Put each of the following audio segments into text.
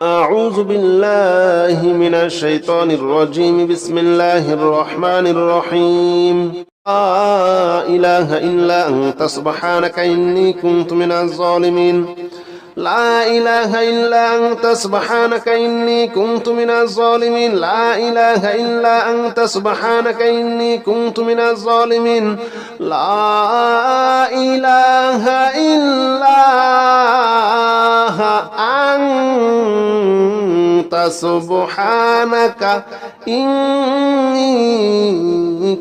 أعوذ بالله من الشيطان الرجيم بسم الله الرحمن الرحيم لا إله إلا أنت سبحانك إني كنت من الظالمين لا إله إلا أنت سبحانك إني كنت من الظالمين لا إله إلا أنت سبحانك إني كنت من الظالمين لا إله إلا أنت سبحانك إني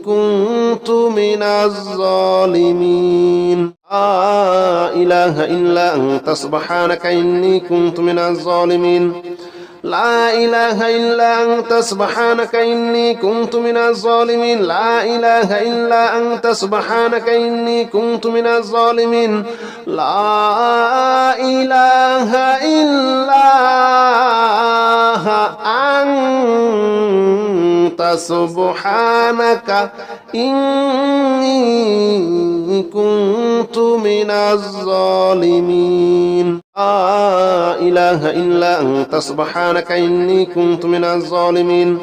كنت من الظالمين لا إله إلا أنت سبحانك إني كنت من الظالمين لا إله إلا أنت سبحانك إني كنت من الظالمين لا إله إلا أنت سبحانك إني كنت من الظالمين لا إله إلا أنت سبحانك إني كنت من الظالمين لا إله إلا أنت سبحانك إني كنت من الظالمين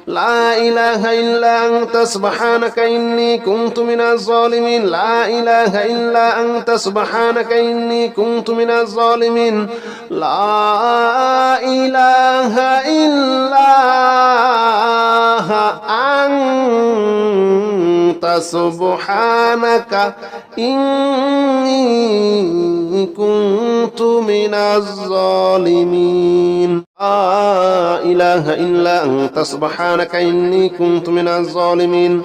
لا إله إلا أنت سبحانك إني كنت من الظالمين لا إله إلا أنت سبحانك إني كنت من الظالمين لا إله إلا أنت سبحانك إني كنت من الظالمين لا إله إلا أنت سبحانك إني كنت من الظالمين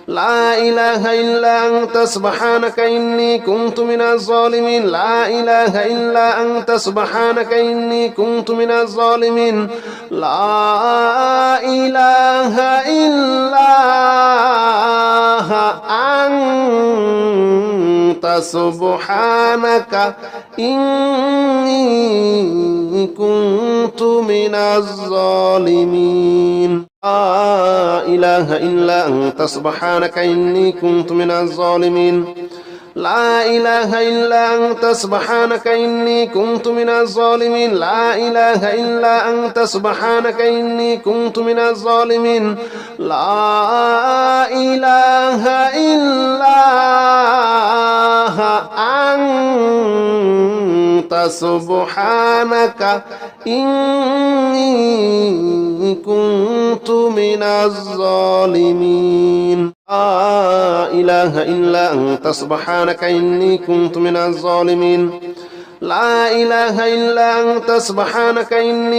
لا إله إلا أنت سبحانك إني كنت من الظالمين لا إله إلا أنت سبحانك إني كنت من الظالمين لا إله إلا أنت سبحانك إني كنت من الظالمين لا إله إلا أنت سبحانك إني كنت من الظالمين لا إله إلا أنت سبحانك إني كنت من الظالمين لا إله إلا أنت سبحانك إني كنت من الظالمين لا إله إلا أنت سبحانك إني كنت من الظالمين لا إله إلا أنت سبحانك إني كنت من الظالمين لا إله إلا أنت سبحانك إني كنت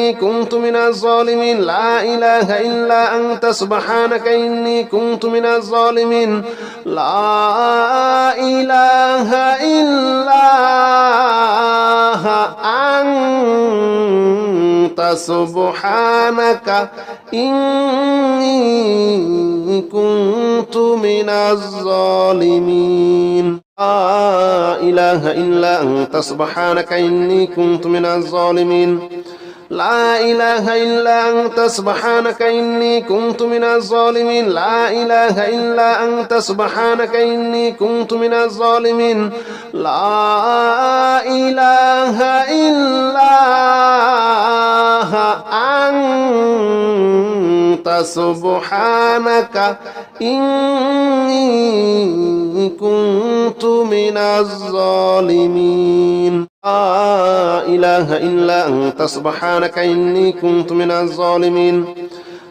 من الظالمين لا إله إلا أنت سبحانك إني كنت من الظالمين لا إله إلا أنت سبحانك إني كنت من الظالمين لا إله إلا أنت سبحانك إني كنت من الظالمين لا إله إلا أنت سبحانك إني كنت من الظالمين لا إله إلا أنت سبحانك إني كنت من الظالمين لا إله إلا أنت سبحانك إني كنت من الظالمين لا إله إلا أنت سبحانك إني كنت من الظالمين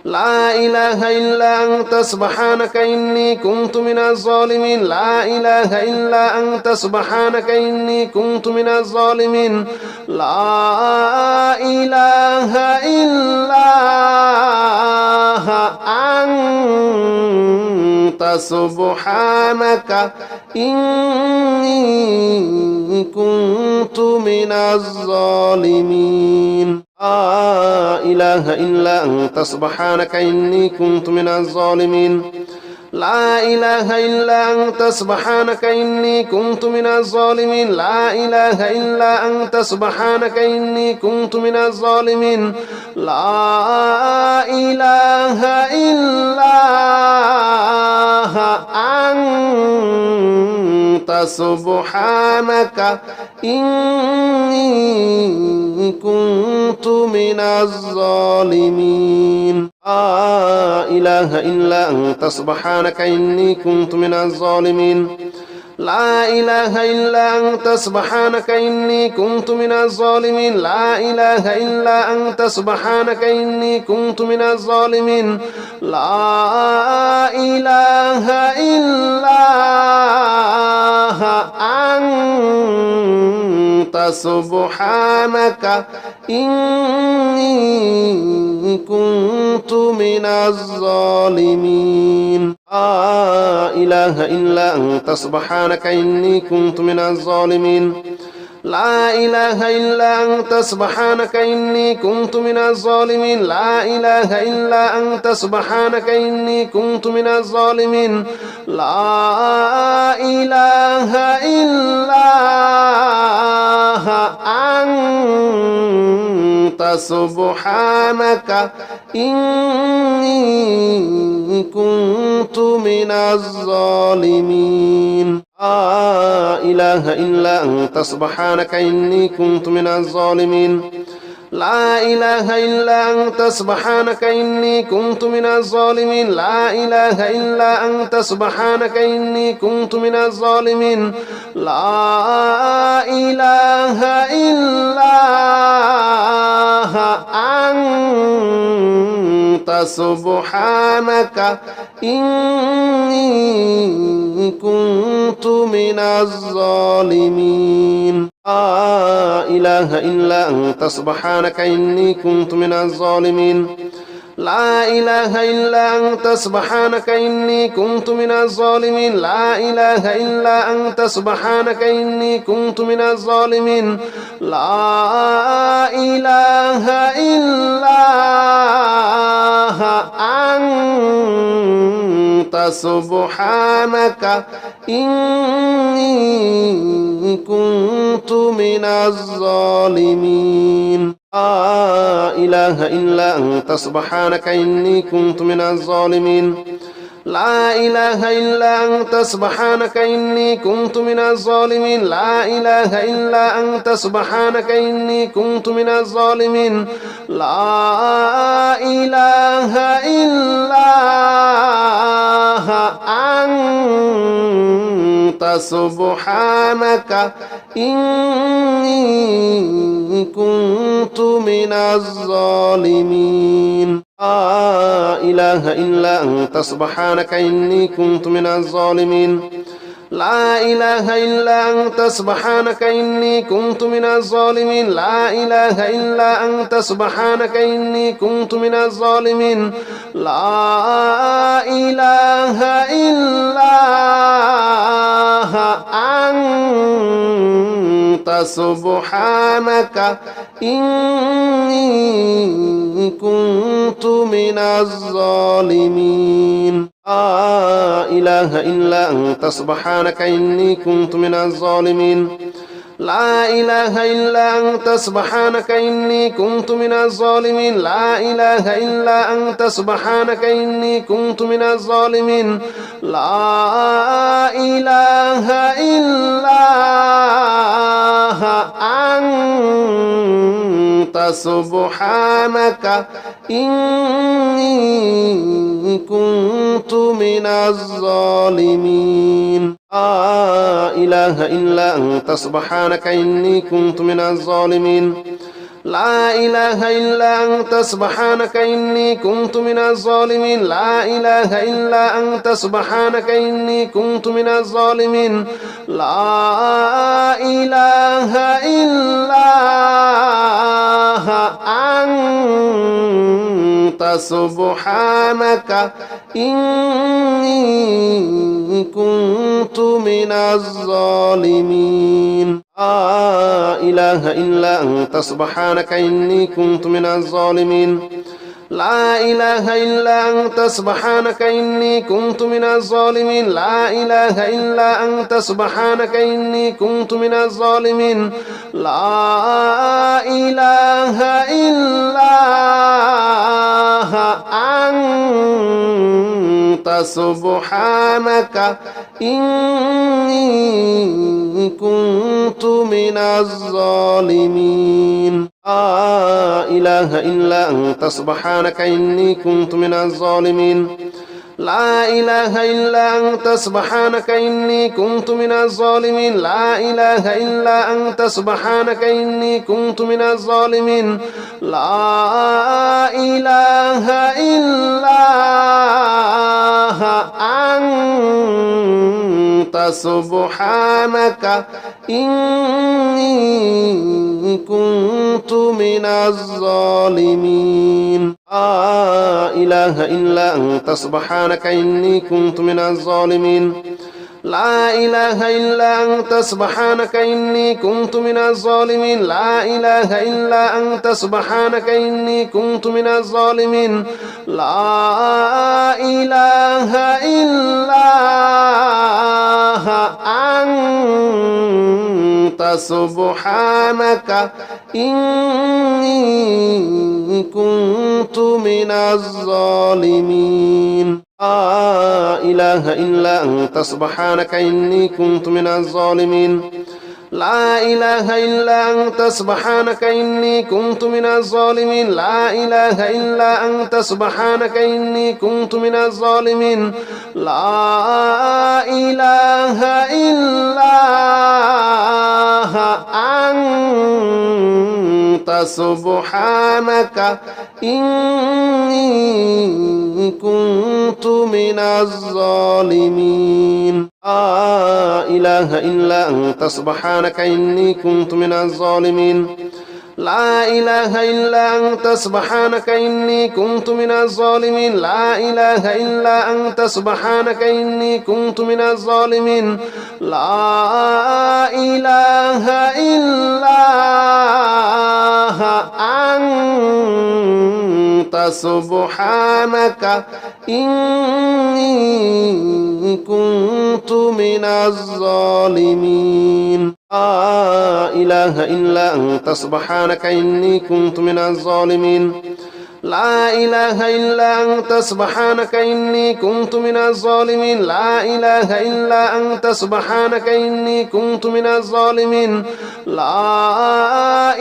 لا إله إلا أنت سبحانك إني كنت من الظالمين لا إله إلا أنت سبحانك إني كنت من الظالمين لا إله إلا أنت سبحانك إني كنت من الظالمين لا إله إلا أنت سبحانك إني كنت من الظالمين لا إله إلا أنت سبحانك إني كنت من الظالمين لا إله إلا أنت سبحانك إني كنت من الظالمين لا إله إلا أنت سبحانك إني كنت من الظالمين لا إله إلا أنت سبحانك إني كنت من الظالمين لا إله إلا أنت سبحانك إني كنت من الظالمين لا إله إلا أنت سبحانك إني كنت من الظالمين لا إله إلا أنت سبحانك إني كنت من الظالمين لا إله إلا أنت سبحانك إني كنت من الظالمين لا إله إلا أنت سبحانك إني كنت من الظالمين لا إله إلا أنت سبحانك إني كنت من الظالمين لا إله إلا أنت سبحانك إني كنت من الظالمين لا إله إلا أنت سبحانك إني كنت من الظالمين لا إله إلا أنت سبحانك إني كنت من الظالمين لا إله إلا أنت سبحانك إني كنت من الظالمين لا إله إلا أنت سبحانك إني كنت من الظالمين لا إله إلا أنت سبحانك إني كنت من الظالمين لا إله إلا أنت سبحانك إني كنت من الظالمين لا إله إلا أنت سبحانك إني كنت من الظالمين لا إله إلا أنت سبحانك إني كنت من الظالمين لا إله إلا أنت سبحانك إني كنت من الظالمين لا إله إلا أنت سبحانك إني كنت من الظالمين لا إله إلا أنت سبحانك إني كنت من الظالمين لا إله إلا أنت سبحانك إني كنت من الظالمين لا إله إلا أنت سبحانك إني كنت من الظالمين لا إله إلا أنت سبحانك إني كنت من الظالمين لا إله إلا أنت سبحانك إني كنت من الظالمين لا إله إلا أنت سبحانك إني كنت من الظالمين لا إله إلا أنت سبحانك إني كنت من الظالمين لا إله إلا أنت سبحانك إني كنت من الظالمين لا إله إلا أنت سبحانك إني كنت من الظالمين لا إله إلا أنت سبحانك إني كنت من الظالمين لا إله إلا أنت سبحانك إني كنت من الظالمين لا إله إلا أنت سبحانك إني كنت من الظالمين لا إله إلا أنت سبحانك إني كنت من الظالمين لا إله إلا أنت سبحانك إني كنت من الظالمين لا إله إلا أنت سبحانك إني كنت من الظالمين لا إله إلا أنت سبحانك إني كنت من الظالمين لا إله إلا أنت سبحانك إني كنت من الظالمين لا إله إلا أنت سبحانك إني كنت من الظالمين لا إله إلا أنت سبحانك إني كنت من الظالمين لا إله إلا أنت سبحانك إني كنت من الظالمين لا إله إلا أنت سبحانك إني كنت من الظالمين لا إله إلا أنت سبحانك إني كنت من الظالمين لا إله إلا أنت سبحانك إني كنت من الظالمين لا إله إلا أنت سبحانك إني كنت من الظالمين لا إله إلا أنت سبحانك إني كنت من الظالمين لا إله إلا أنت سبحانك إني كنت من الظالمين لا إله إلا أنت سبحانك إني كنت من الظالمين لا إله إلا أنت سبحانك إني كنت من الظالمين لا إله إلا أنت سبحانك إني كنت من الظالمين لا إله إلا أنت سبحانك إني كنت من الظالمين لا إله إلا أنت سبحانك إني كنت من الظالمين لا إله إلا أنت سبحانك إني كنت من الظالمين لا إله إلا أنت سبحانك إني كنت من الظالمين لا إله إلا أنت سبحانك إني كنت من الظالمين لا إله إلا أنت سبحانك إني كنت من الظالمين لا إله إلا أنت سبحانك إني كنت من الظالمين لا إله إلا أنت سبحانك إني كنت من الظالمين لا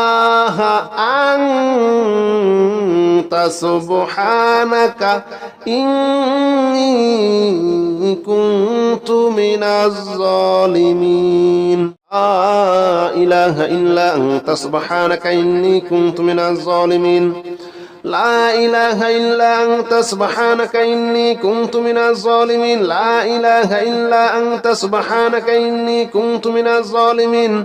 إله إلا أنت سبحانك إني كنت من الظالمين لا إله إلا أنت سبحانك إني كنت من الظالمين لا إله إلا أنت سبحانك إني كنت من الظالمين لا إله إلا أنت سبحانك إني كنت من الظالمين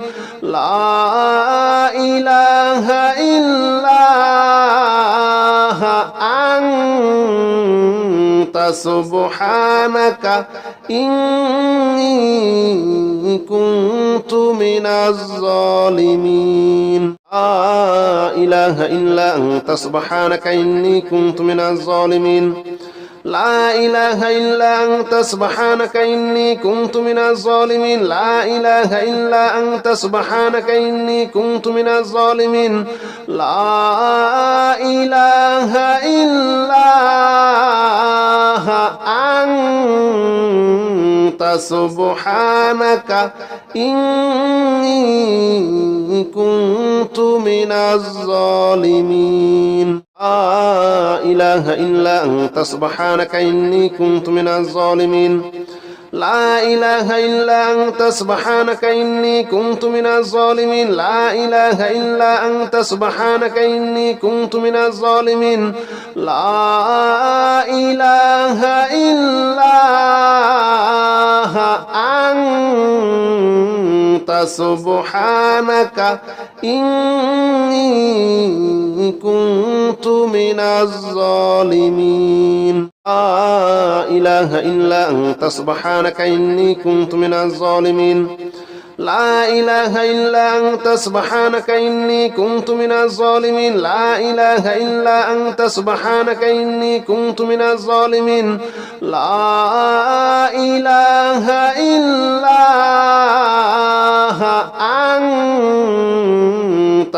لا إله إلا أنت سبحانك إني كنت من الظالمين لا إله إلا أنت سبحانك إني كنت من الظالمين لا إله إلا أنت سبحانك إني كنت من الظالمين لا إله إلا أنت سبحانك إني كنت من الظالمين لا إله إلا أنت سبحانك إني كنت من الظالمين لا إله إلا أنت سبحانك إني كنت من الظالمين لا إله إلا أنت سبحانك إني كنت من الظالمين لا إله إلا أنت سبحانك إني كنت من الظالمين لا إله إلا أنت سبحانك إني كنت من الظالمين لا إله إلا أنت سبحانك إني كنت من الظالمين لا إله إلا أنت سبحانك إني كنت من الظالمين لا إله إلا أنت سبحانك إني كنت من الظالمين لا إله إلا أنت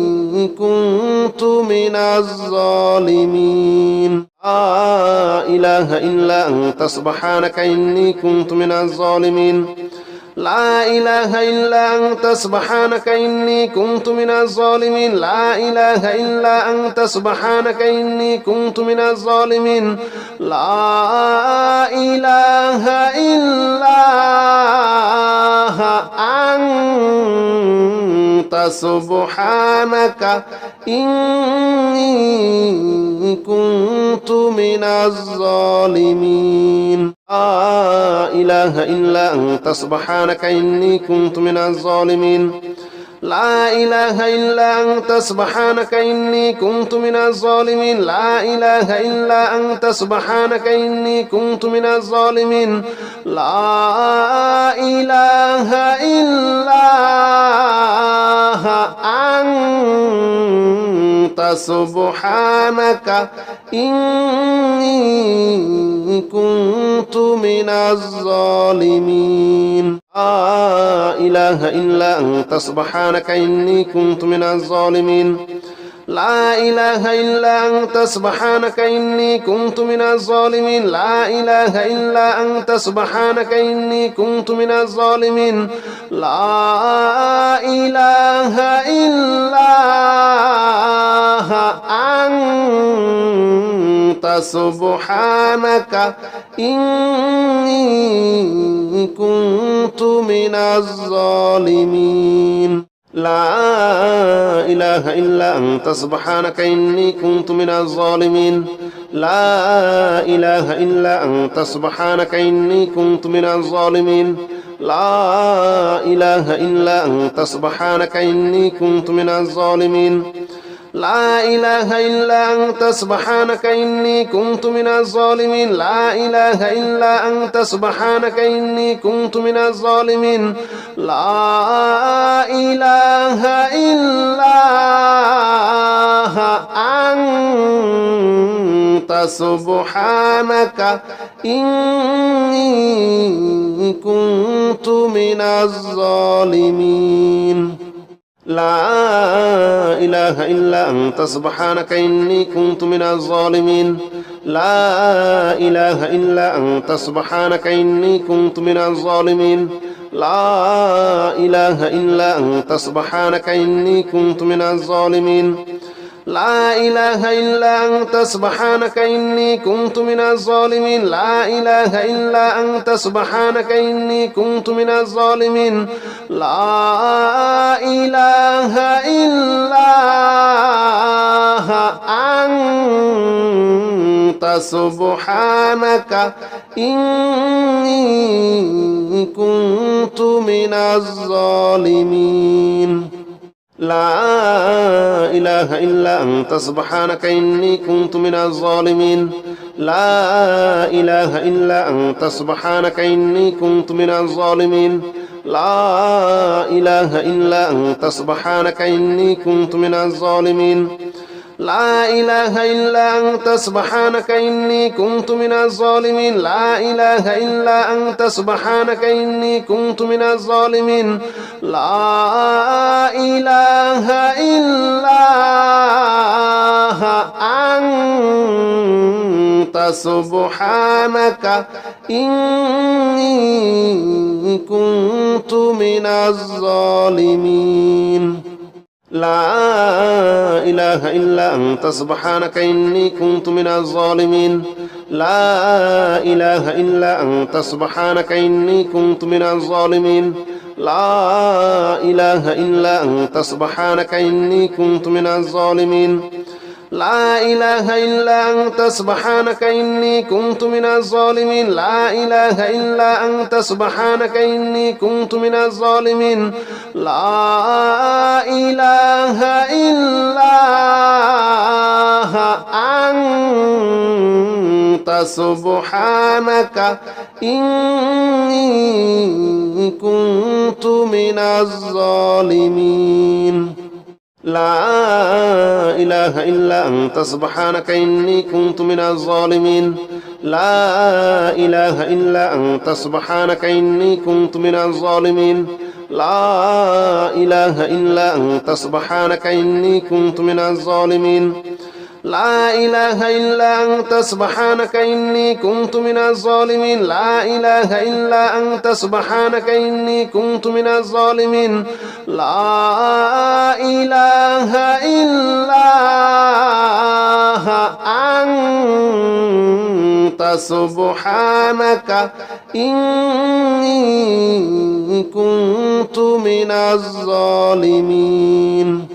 كنت من الظالمين لا إله إلا أنت سبحانك إني كنت من الظالمين لا إله إلا أنت سبحانك إني كنت من الظالمين لا إله إلا أنت سبحانك إني كنت من الظالمين لا إله إلا أنت سبحانك إني كنت من الظالمين لا إله إلا أنت سبحانك إني كنت من الظالمين لا إله إلا أنت سبحانك إني كنت من الظالمين لا إله إلا أنت سبحانك إني كنت من الظالمين لا إله إلا أنت سبحانك إني كنت من الظالمين لا إله إلا أنت سبحانك إني كنت من الظالمين لا إله إلا أنت سبحانك إني كنت من الظالمين لا إله إلا أنت سبحانك إني كنت من الظالمين لا إله إلا أنت سبحانك إني كنت من الظالمين لا إله إلا أنت سبحانك إني كنت من الظالمين لا إله إلا أنت سبحانك إني كنت من الظالمين لا إله إلا أنت سبحانك إني كنت من الظالمين لا إله إلا أنت سبحانك إني كنت من الظالمين لا إله إلا أنت سبحانك إني كنت من الظالمين لا إله إلا أنت سبحانك إني كنت من الظالمين لا إله إلا أنت سبحانك إني كنت من الظالمين لا إله إلا أنت سبحانك إني كنت من الظالمين لا إله إلا أنت سبحانك إني كنت من الظالمين لا إله إلا أنت سبحانك إني كنت من الظالمين لا إله إلا أنت سبحانك إني كنت من الظالمين لا إله إلا أنت سبحانك إني كنت من الظالمين لا إله إلا أنت سبحانك إني كنت من الظالمين لا إله إلا أنت سبحانك إني كنت من الظالمين لا إله إلا أنت سبحانك إني كنت من الظالمين لا إله إلا أنت سبحانك إني كنت من الظالمين لا إله إلا أنت سبحانك إني كنت من الظالمين لا إله إلا أنت سبحانك إني كنت من الظالمين لا إله إلا أنت سبحانك إني كنت من الظالمين لا إله إلا أنت سبحانك إني كنت من الظالمين لا إله إلا أنت سبحانك إني كنت من الظالمين لا إله إلا أنت سبحانك إني كنت من الظالمين لا إله إلا أنت سبحانك إني كنت من الظالمين لا إله إلا أنت سبحانك إني كنت من الظالمين لا إله إلا أنت سبحانك إني كنت من الظالمين لا إله إلا أنت سبحانك إني كنت من الظالمين لا إله إلا أنت سبحانك إني كنت من الظالمين لا إله إلا أنت سبحانك إني كنت من الظالمين لا إله إلا أنت سبحانك إني كنت من الظالمين لا إله إلا أنت سبحانك إني كنت من الظالمين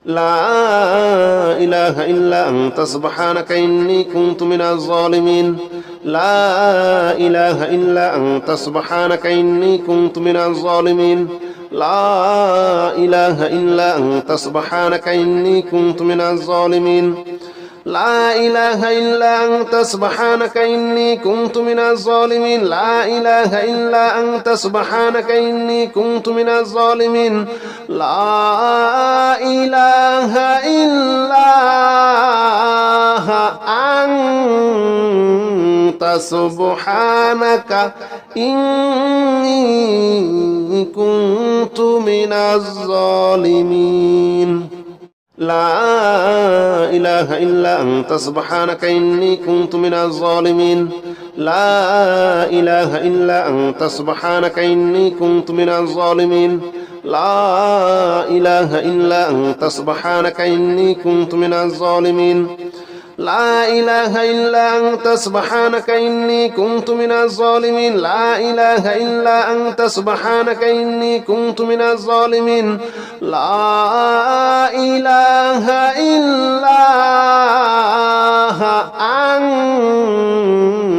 لا إله إلا أنت سبحانك إني كنت من الظالمين لا إله إلا أنت سبحانك إني كنت من الظالمين لا إله إلا أنت سبحانك إني كنت من الظالمين لا إله إلا أنت سبحانك إني كنت من الظالمين لا إله إلا أنت سبحانك إني كنت من الظالمين لا إله إلا أنت سبحانك إني كنت من الظالمين لا إله إلا أنت سبحانك إني كنت من الظالمين لا إله إلا أنت سبحانك إني كنت من الظالمين لا إله إلا أنت سبحانك إني كنت من الظالمين لا إله إلا أنت سبحانك إني كنت من الظالمين لا إله إلا أنت سبحانك إني كنت من الظالمين لا إله إلا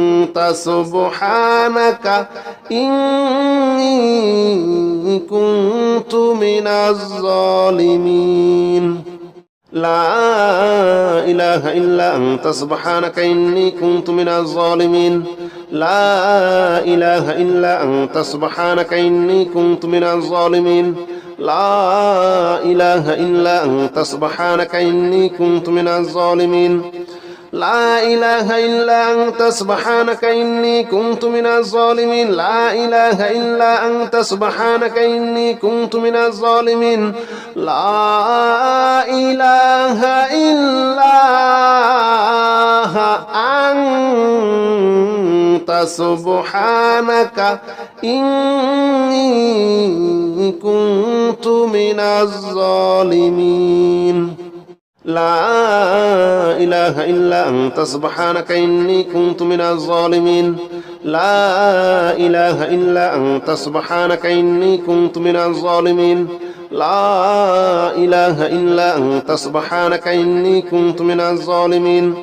أنت سبحانك إني كنت من الظالمين لا إله إلا أنت سبحانك إني كنت من الظالمين لا إله إلا أنت سبحانك إني كنت من الظالمين لا إله إلا أنت سبحانك إني كنت من الظالمين لا إله إلا أنت سبحانك إني كنت من الظالمين لا إله إلا أنت سبحانك إني كنت من الظالمين لا إله إلا أنت سبحانك إني كنت من الظالمين لا إله إلا أنت سبحانك إني كنت من الظالمين لا إله إلا أنت سبحانك إني كنت من الظالمين لا إله إلا أنت سبحانك إني كنت من الظالمين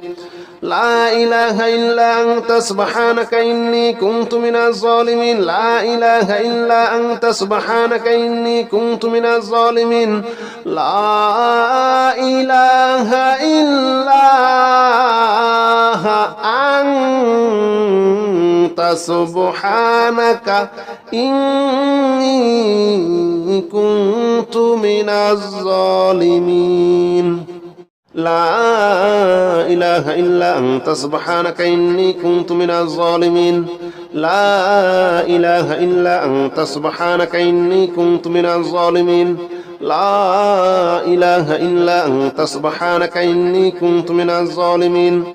لا إله إلا أنت سبحانك إني كنت من الظالمين لا إله إلا أنت سبحانك إني كنت من الظالمين لا إله إلا أنت سبحانك إني كنت من الظالمين لا إله إلا أنت سبحانك إني كنت من الظالمين لا إله إلا أنت سبحانك إني كنت من الظالمين لا إله إلا أنت سبحانك إني كنت من الظالمين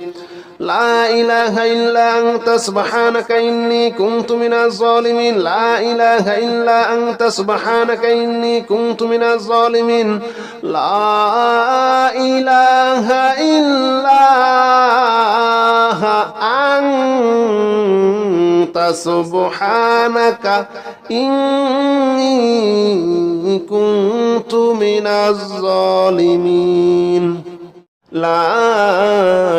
لا إله إلا أنت سبحانك إني كنت من الظالمين لا إله إلا أنت سبحانك إني كنت من الظالمين لا إله إلا أنت سبحانك إني كنت من الظالمين لا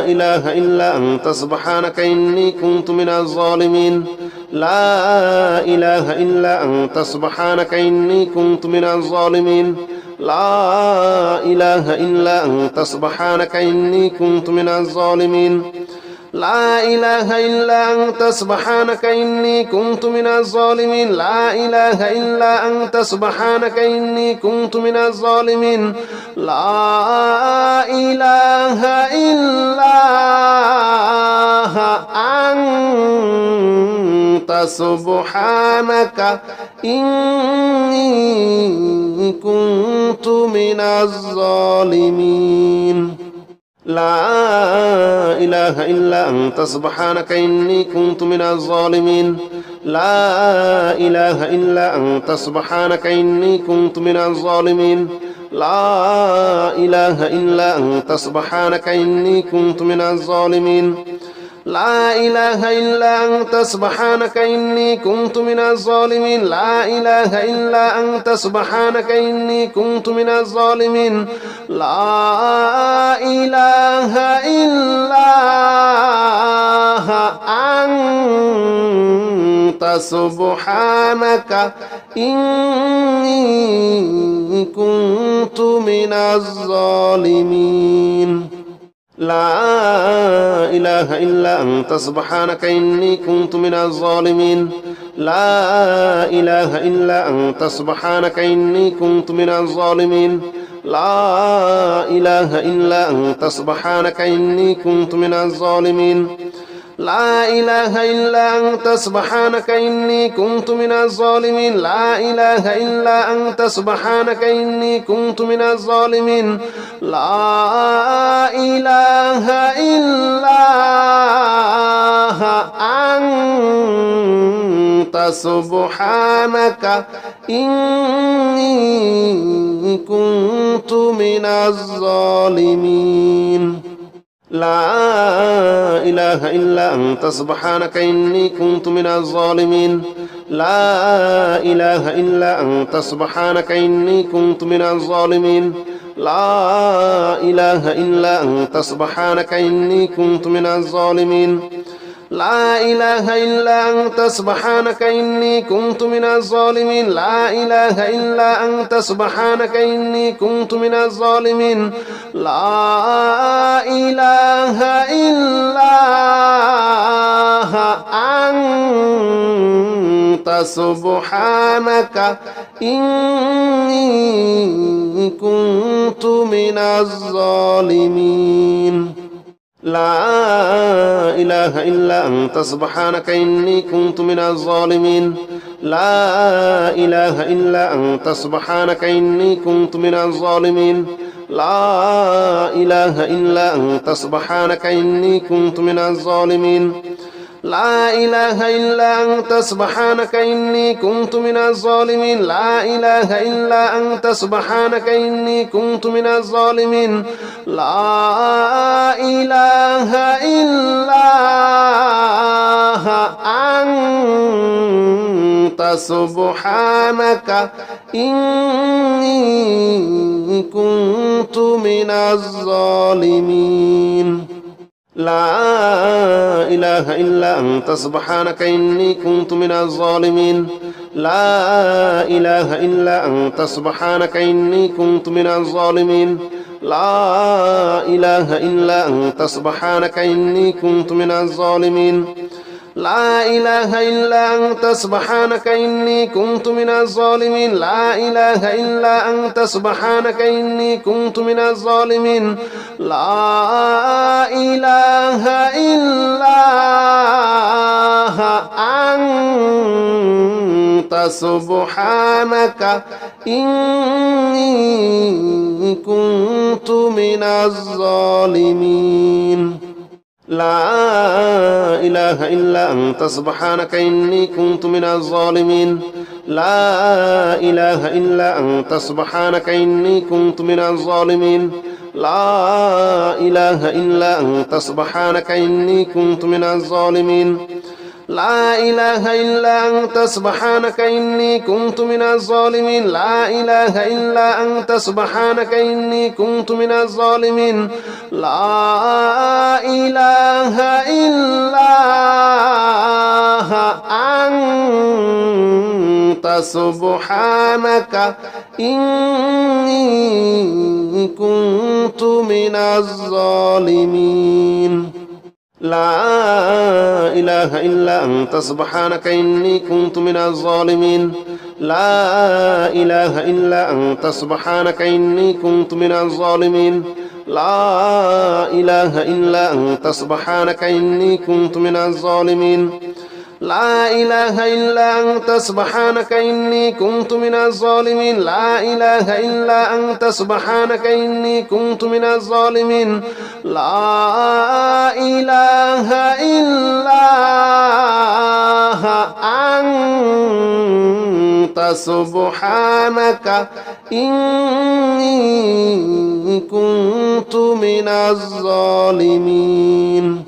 إله إلا أنت سبحانك إني كنت من الظالمين لا إله إلا أنت سبحانك إني كنت من الظالمين لا إله إلا أنت سبحانك إني كنت من الظالمين لا إله إلا أنت سبحانك إني كنت من الظالمين لا إله إلا أنت سبحانك إني كنت من الظالمين لا إله إلا أنت سبحانك إني كنت من الظالمين لا إله إلا أنت سبحانك إني كنت من الظالمين لا إله إلا أنت سبحانك إني كنت من الظالمين لا إله إلا أنت سبحانك إني كنت من الظالمين لا إله إلا أنت سبحانك إني كنت من الظالمين لا إله إلا أنت سبحانك إني كنت من الظالمين لا إله إلا أنت سبحانك إني كنت من الظالمين لا إله إلا أنت سبحانك إني كنت من الظالمين لا إله إلا أنت سبحانك إني كنت من الظالمين لا إله إلا أنت سبحانك إني كنت من الظالمين لا إله إلا أنت سبحانك إني كنت من الظالمين لا إله إلا أنت سبحانك إني كنت من الظالمين لا إله إلا أنت سبحانك إني كنت من الظالمين لا إله إلا أنت سبحانك إني كنت من الظالمين لا إله إلا أنت سبحانك إني كنت من الظالمين لا إله إلا أنت سبحانك إني كنت من الظالمين لا إله إلا أنت سبحانك إني كنت من الظالمين لا إله إلا أنت سبحانك إني كنت من الظالمين لا إله إلا أنت سبحانك إني كنت من الظالمين لا إله إلا أنت سبحانك إني كنت من الظالمين لا إله إلا أنت سبحانك إني كنت من الظالمين لا إله إلا أنت سبحانك إني كنت من الظالمين لا إله إلا أنت سبحانك إني كنت من الظالمين لا إله إلا أنت سبحانك إني كنت من الظالمين لا إله إلا أنت سبحانك إني كنت من الظالمين لا إله إلا أنت سبحانك إني كنت من الظالمين لا إله إلا أنت سبحانك إني كنت من الظالمين لا إله إلا أنت سبحانك إني كنت من الظالمين لا إله إلا أنت سبحانك إني كنت من الظالمين لا إله إلا أنت سبحانك إني كنت من الظالمين لا إله إلا أنت سبحانك إني كنت من الظالمين لا إله إلا أنت سبحانك إني كنت من الظالمين لا إله إلا أنت سبحانك إني كنت من الظالمين لا إله إلا أنت سبحانك إني كنت من الظالمين لا إله إلا أنت سبحانك إني كنت من الظالمين لا إله إلا أنت سبحانك إني كنت من الظالمين لا إله إلا أنت سبحانك إني كنت من الظالمين لا إله إلا أنت سبحانك إني كنت من الظالمين لا إله إلا أنت سبحانك إني كنت من الظالمين لا إله إلا أنت سبحانك إني كنت من الظالمين لا إله إلا أنت سبحانك إني كنت من الظالمين لا إله إلا أنت سبحانك إني كنت من الظالمين لا إله إلا أنت سبحانك إني كنت من الظالمين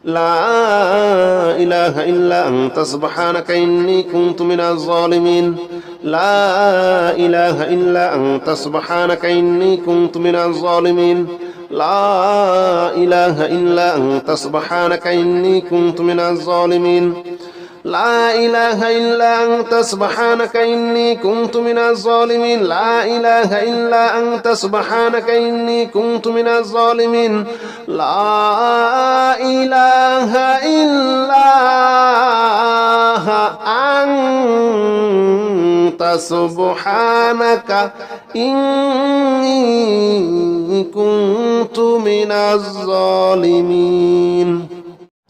لا إله إلا أنت سبحانك إني كنت من الظالمين لا إله إلا أنت سبحانك إني كنت من الظالمين لا إله إلا أنت سبحانك إني كنت من الظالمين لا إله إلا أنت سبحانك إني كنت من الظالمين لا إله إلا أنت سبحانك إني كنت من الظالمين لا إله إلا أنت سبحانك إني كنت من الظالمين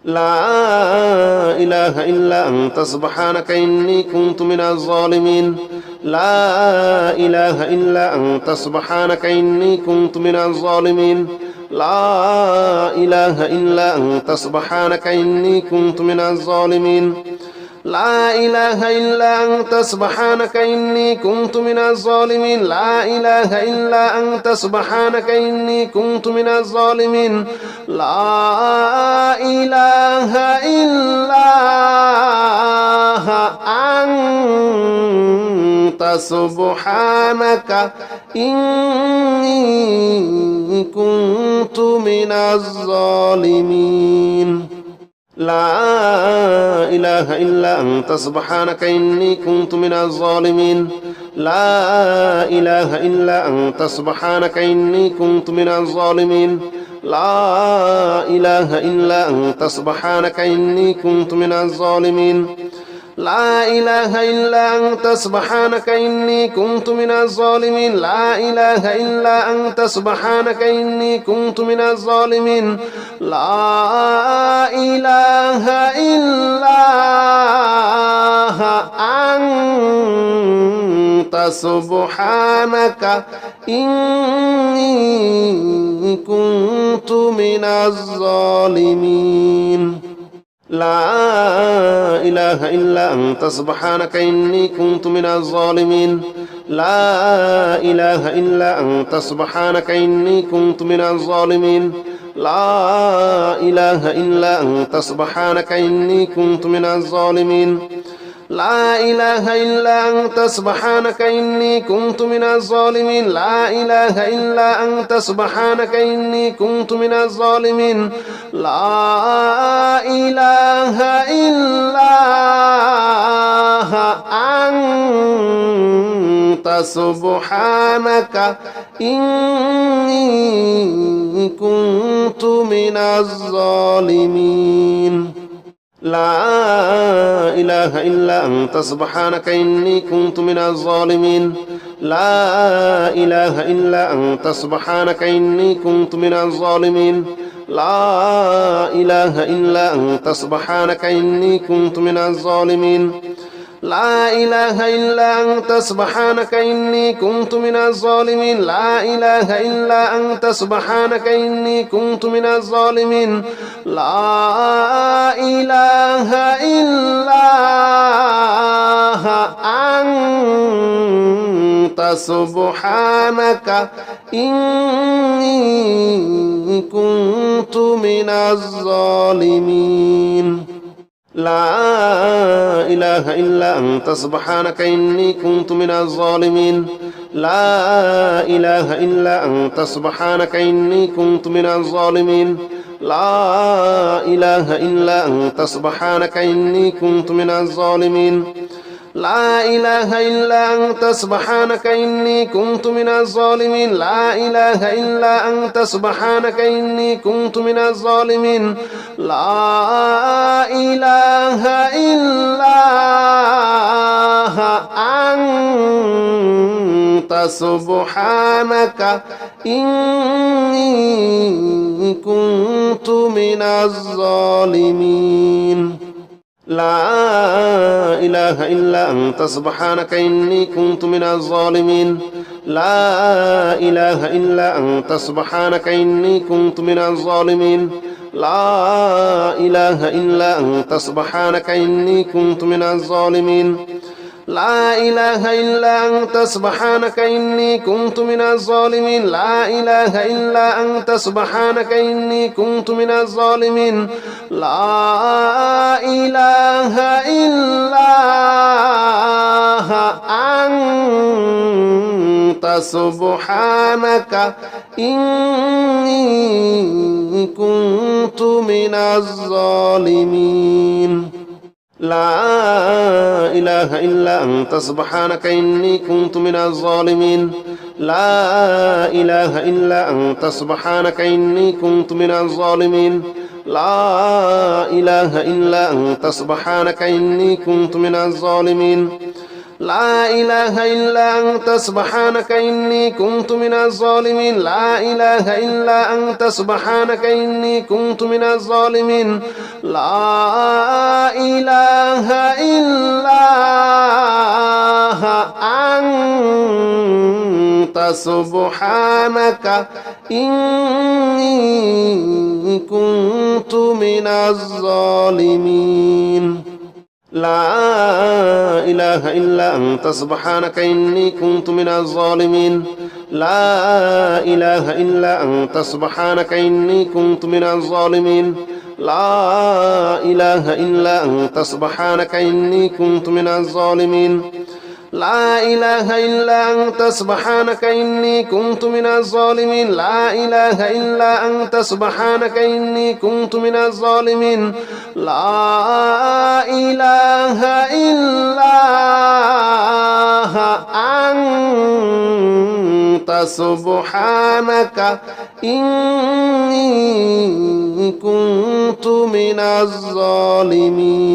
لا إله إلا أنت سبحانك إني كنت من الظالمين لا إله إلا أنت سبحانك إني كنت من الظالمين لا إله إلا أنت سبحانك إني كنت من الظالمين لا إله إلا أنت سبحانك إني كنت من الظالمين لا إله إلا أنت سبحانك إني كنت من الظالمين لا إله إلا أنت سبحانك إني كنت من الظالمين لا إله إلا أنت سبحانك إني كنت من الظالمين لا إله إلا أنت سبحانك إني كنت من الظالمين لا إله إلا أنت سبحانك إني كنت من الظالمين لا إله إلا أنت سبحانك إني كنت من الظالمين لا إله إلا أنت سبحانك إني كنت من الظالمين لا إله إلا أنت سبحانك إني كنت من الظالمين لا إله إلا أنت سبحانك إني كنت من الظالمين لا إله إلا أنت سبحانك إني كنت من الظالمين لا إله إلا أنت سبحانك إني كنت من الظالمين لا إله إلا أنت سبحانك إني كنت من الظالمين لا إله إلا أنت سبحانك إني كنت من الظالمين لا إله إلا أنت سبحانك إني كنت من الظالمين لا إله إلا أنت سبحانك إني كنت من الظالمين لا إله إلا أنت سبحانك إني كنت من الظالمين لا إله إلا أنت سبحانك إني كنت من الظالمين لا إله إلا أنت سبحانك إني كنت من الظالمين لا إله إلا أنت سبحانك إني كنت من الظالمين لا إله إلا أنت سبحانك إني كنت من الظالمين لا إله إلا أنت سبحانك إني كنت من الظالمين لا إله إلا أنت سبحانك إني كنت من الظالمين لا إله إلا أنت سبحانك إني كنت من الظالمين لا إله إلا أنت سبحانك إني كنت من الظالمين لا إله إلا أنت سبحانك إني كنت من الظالمين لا إله إلا أنت سبحانك إني كنت من الظالمين لا إله إلا أنت سبحانك إني كنت من الظالمين لا إله إلا أنت سبحانك إني كنت من الظالمين لا إله إلا أنت سبحانك إني كنت من الظالمين لا إله إلا أنت سبحانك إني كنت من الظالمين لا إله إلا أنت سبحانك إني كنت من الظالمين لا إله إلا أنت سبحانك إني كنت من الظالمين لا إله إلا أنت سبحانك إني كنت من الظالمين لا إله إلا أنت سبحانك إني كنت من الظالمين لا إله إلا أنت سبحانك إني كنت من الظالمين لا إله إلا أنت سبحانك إني كنت من الظالمين لا إله إلا أنت سبحانك إني كنت من الظالمين لا إله إلا أنت سبحانك إني كنت من الظالمين لا إله إلا أنت سبحانك إني كنت من الظالمين لا إله إلا أنت سبحانك إني كنت من الظالمين لا إله إلا أنت سبحانك إني كنت من الظالمين لا إله إلا أنت سبحانك إني كنت من الظالمين لا إله إلا أنت سبحانك إني كنت من الظالمين لا إله إلا أنت سبحانك إني كنت من الظالمين